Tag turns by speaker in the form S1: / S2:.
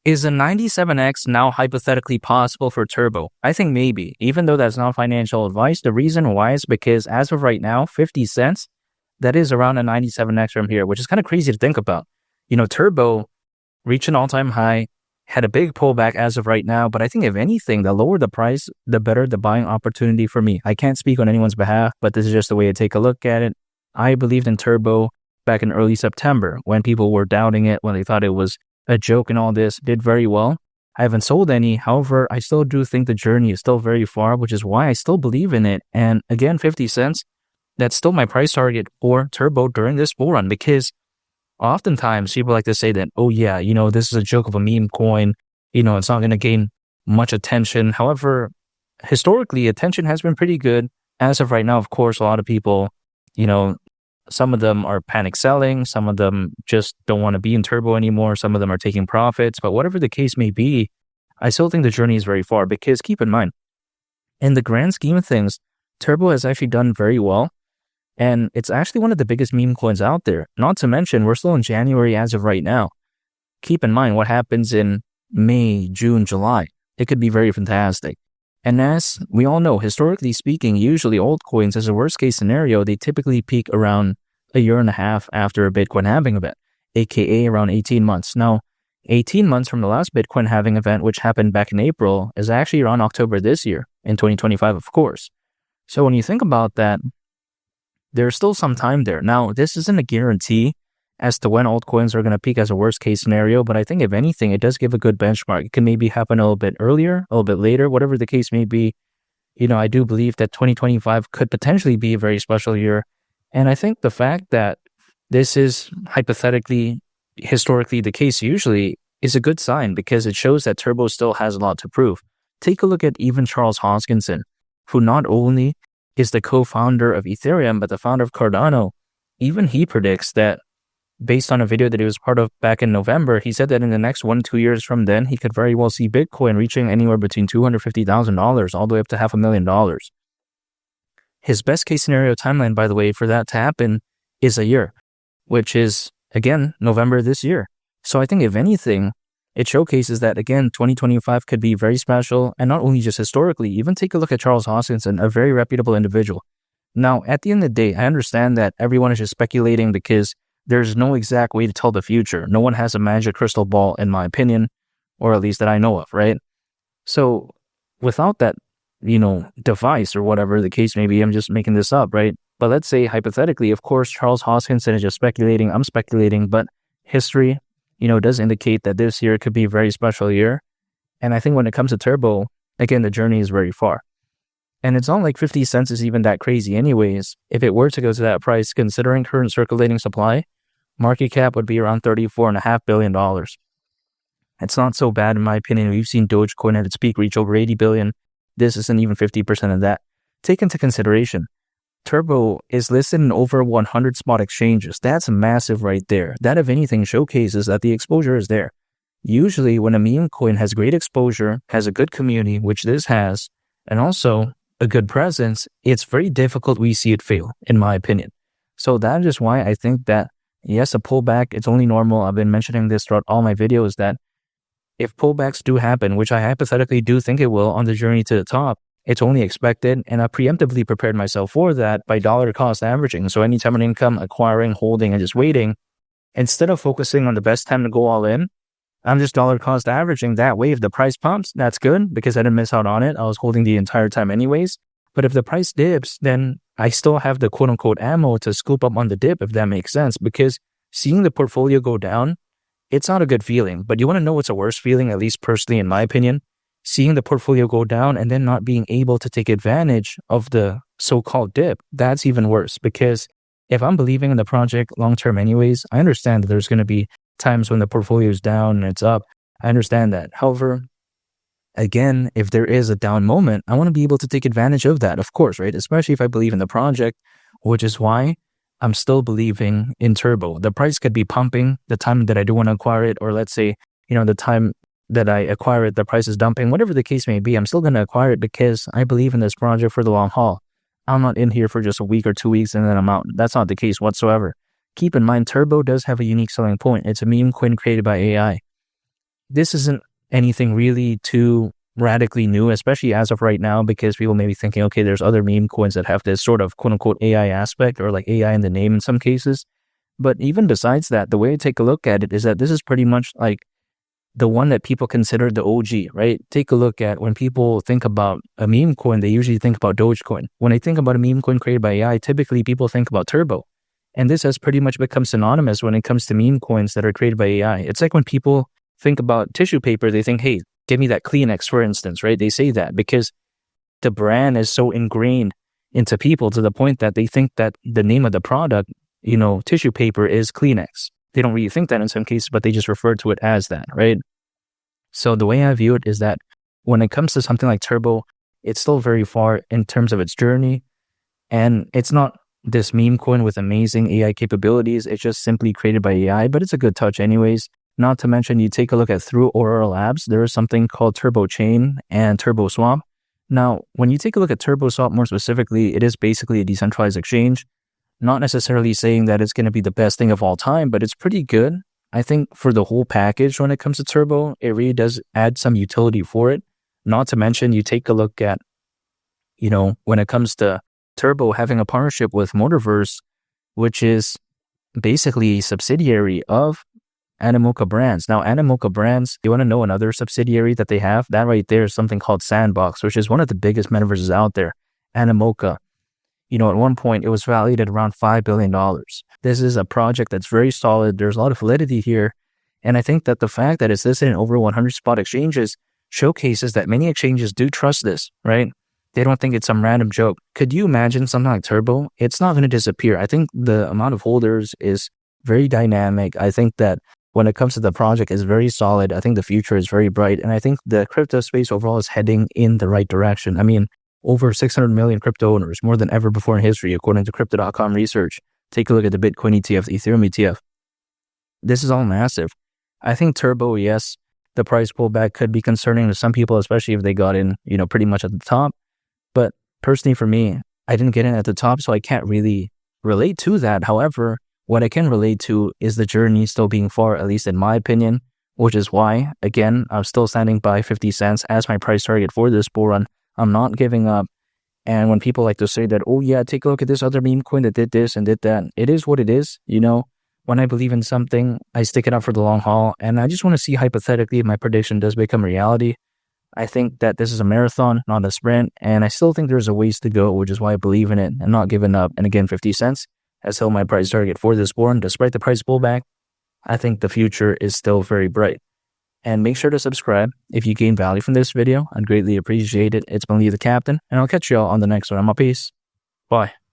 S1: Is a 97X now hypothetically possible for Turbo? I think maybe, even though that's not financial advice. The reason why is because as of right now, 50 cents, that is around a 97X from here, which is kind of crazy to think about. Turbo reached an all-time high, had a big pullback as of right now, but I think if anything, the lower the price, the better the buying opportunity for me. I can't speak on anyone's behalf, but this is just the way to take a look at it. I believed in Turbo back in early September when people were doubting it, when they thought it was a joke and all this. Did very well. I haven't sold any. However, I still do think the journey is still very far, which is why I still believe in it. And again, 50 cents, that's still my price target for Turbo during this bull run, because oftentimes people like to say that, oh yeah, this is a joke of a meme coin. It's not going to gain much attention. However, historically, attention has been pretty good. As of right now, of course, a lot of people, some of them are panic selling. Some of them just don't want to be in Turbo anymore. Some of them are taking profits. But whatever the case may be, I still think the journey is very far, because keep in mind, in the grand scheme of things, Turbo has actually done very well. And it's actually one of the biggest meme coins out there. Not to mention, we're still in January as of right now. Keep in mind what happens in May, June, July. It could be very fantastic. And as we all know, historically speaking, usually altcoins, as a worst case scenario, they typically peak around a year and a half after a Bitcoin halving event, aka around 18 months. Now, 18 months from the last Bitcoin halving event, which happened back in April, is actually around October this year, in 2025, of course. So when you think about that, there's still some time there. Now, this isn't a guarantee as to when altcoins are going to peak as a worst case scenario, but I think if anything, it does give a good benchmark. It can maybe happen a little bit earlier, a little bit later, whatever the case may be. I do believe that 2025 could potentially be a very special year. And I think the fact that this is hypothetically, historically the case usually is a good sign, because it shows that Turbo still has a lot to prove. Take a look at even Charles Hoskinson, who not only is the co-founder of Ethereum, but the founder of Cardano. Even he predicts that, based on a video that he was part of back in November, he said that in the next 1-2 years from then, he could very well see Bitcoin reaching anywhere between $250,000 all the way up to $500,000. His best case scenario timeline, by the way, for that to happen is a year, which is, again, November this year. So I think if anything, it showcases that, again, 2025 could be very special, and not only just historically. Even take a look at Charles Hoskinson, a very reputable individual. Now, at the end of the day, I understand that everyone is just speculating, because there's no exact way to tell the future. No one has a magic crystal ball, in my opinion, or at least that I know of, right? So without that, device or whatever the case may be, I'm just making this up, right? But let's say hypothetically, of course, Charles Hoskinson is just speculating. I'm speculating, but history, does indicate that this year could be a very special year. And I think when it comes to Turbo, again, the journey is very far. And it's not like 50 cents is even that crazy anyways. If it were to go to that price, considering current circulating supply, market cap would be around $34.5 billion. It's not so bad in my opinion. We've seen Dogecoin at its peak reach over 80 billion. This isn't even 50% of that. Take into consideration, Turbo is listed in over 100 spot exchanges. That's massive right there. That, if anything, showcases that the exposure is there. Usually when a meme coin has great exposure, has a good community, which this has, and also a good presence, it's very difficult we see it fail, in my opinion. So that is why I think that, yes, a pullback, it's only normal. I've been mentioning this throughout all my videos, that if pullbacks do happen, which I hypothetically do think it will on the journey to the top, it's only expected, and I preemptively prepared myself for that by dollar cost averaging. So anytime an income, acquiring, holding, and just waiting, instead of focusing on the best time to go all in, I'm just dollar cost averaging. That way, if the price pumps, that's good, because I didn't miss out on it. I was holding the entire time anyways. But if the price dips, then I still have the quote unquote ammo to scoop up on the dip, if that makes sense, because seeing the portfolio go down, it's not a good feeling. But you want to know what's a worse feeling, at least personally in my opinion? Seeing the portfolio go down and then not being able to take advantage of the so-called dip. That's even worse, because if I'm believing in the project long-term anyways, I understand that there's going to be times when the portfolio is down and it's up. I understand that. However, again, if there is a down moment, I want to be able to take advantage of that, of course, right? Especially if I believe in the project, which is why I'm still believing in Turbo. The price could be pumping the time that I do want to acquire it, or let's say, the time that I acquire it, the price is dumping, whatever the case may be, I'm still going to acquire it because I believe in this project for the long haul. I'm not in here for just a week or 2 weeks and then I'm out. That's not the case whatsoever. Keep in mind, Turbo does have a unique selling point. It's a meme coin created by AI. this isn't anything really too radically new, especially as of right now, because people may be thinking, okay, there's other meme coins that have this sort of quote unquote AI aspect, or like AI in the name in some cases. But even besides that, the way I take a look at it is that this is pretty much like the one that people consider the OG, right? Take a look at when people think about a meme coin, they usually think about Dogecoin. When I think about a meme coin created by AI, typically people think about Turbo. And this has pretty much become synonymous when it comes to meme coins that are created by AI. It's like when people think about tissue paper, they think, hey, give me that Kleenex, for instance, right? They say that because the brand is so ingrained into people to the point that they think that the name of the product, tissue paper is Kleenex. They don't really think that in some cases, but they just refer to it as that, right? So the way I view it is that when it comes to something like Turbo, it's still very far in terms of its journey. And it's not this meme coin with amazing AI capabilities. It's just simply created by AI, but it's a good touch anyways. Not to mention, you take a look at through Aurora Labs, there is something called Turbo Chain and Turbo Swap. Now, when you take a look at Turbo Swap more specifically, it is basically a decentralized exchange. Not necessarily saying that it's going to be the best thing of all time, but it's pretty good. I think for the whole package when it comes to Turbo, it really does add some utility for it. Not to mention, you take a look at, when it comes to Turbo having a partnership with Motorverse, which is basically a subsidiary of Animoca Brands. Now, Animoca Brands, you want to know another subsidiary that they have? That right there is something called Sandbox, which is one of the biggest metaverses out there. Animoca. At one point, it was valued at around $5 billion. This is a project that's very solid. There's a lot of validity here. And I think that the fact that it's listed in over 100 spot exchanges showcases that many exchanges do trust this, right? They don't think it's some random joke. Could you imagine something like Turbo? It's not going to disappear. I think the amount of holders is very dynamic. I think that when it comes to the project, it's very solid. I think the future is very bright. And I think the crypto space overall is heading in the right direction. I mean, over 600 million crypto owners, more than ever before in history, according to Crypto.com research. Take a look at the Bitcoin ETF, the Ethereum ETF. This is all massive. I think Turbo, yes, the price pullback could be concerning to some people, especially if they got in, pretty much at the top. But personally for me, I didn't get in at the top, so I can't really relate to that. However, what I can relate to is the journey still being far, at least in my opinion, which is why, again, I'm still standing by 50 cents as my price target for this bull run. I'm not giving up. And when people like to say that, oh yeah, take a look at this other meme coin that did this and did that, it is what it is. When I believe in something, I stick it out for the long haul. And I just want to see hypothetically if my prediction does become reality. I think that this is a marathon, not a sprint. And I still think there's a ways to go, which is why I believe in it and not giving up. And again, 50 cents has held my price target for this bull run. Despite the price pullback, I think the future is still very bright. And make sure to subscribe if you gain value from this video. I'd greatly appreciate it. It's been Lee the Captain, and I'll catch y'all on the next one. I'm out. Peace. Bye.